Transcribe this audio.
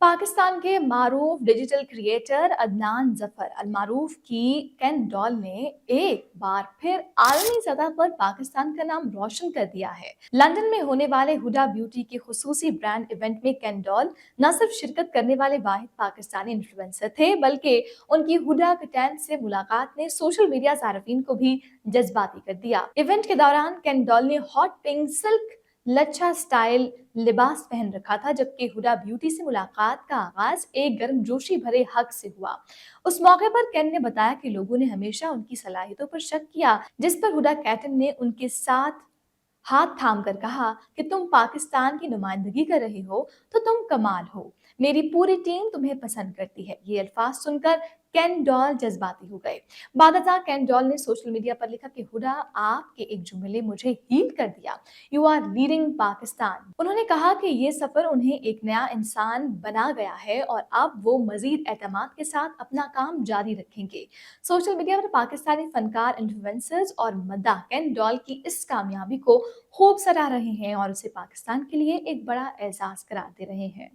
पाकिस्तान के मारूफ digital creator Adnan Zafar अल मारूफ की can doll ने एक बार फिर आलमी सतह पर पाकिस्तान का नाम रोशन कर दिया है। लंदन में होने वाले हुडा ब्यूटी के खुसूसी ब्रांड इवेंट में कैन डॉल न सिर्फ शिरकत करने वाले वाहिद पाकिस्तानी इन्फ्लुएंसर थे, बल्कि उनकी हुडा कटैन से मुलाकात ने सोशल मीडिया सार्फिन को भी जज्बाती कर दिया। इवेंट के दौरान कैन डॉल ने हॉट पिंक सिल्क लच्छा स्टाइल लिबास पहन रखा था, जबकि हुडा ब्यूटी से मुलाकात का आगाज एक गर्मजोशी भरे हक से हुआ। उस मौके पर केन ने बताया कि लोगों ने हमेशा उनकी सलाहियतों पर शक किया, जिस पर हुडा कैटन ने उनके साथ हाथ थाम कर कहा कि तुम पाकिस्तान की नुमाइंदगी कर रहे हो तो तुम कमाल हो। मेरी पूरी टीम तुम्हें पसंद करती है। ये अल्फाज सुनकर केन डॉल जज्बाती हो गए। बादशाह केन डॉल ने सोशल मीडिया पर लिखा कि हुडा, आपके एक जुमले मुझे हील कर दिया। You are leading Pakistan. उन्होंने कहा कि ये सफर उन्हें एक नया इंसान बना गया है और अब वो मजीद एतमाद के साथ अपना काम जारी रखेंगे। सोशल मीडिया पर पाकिस्तानी फनकार, इन्फ्लुएंसर्स और मद्दाह केन डॉल की इस कामयाबी को खूब सराह रहे हैं और उसे पाकिस्तान के लिए एक बड़ा एहसास करार दे रहे हैं।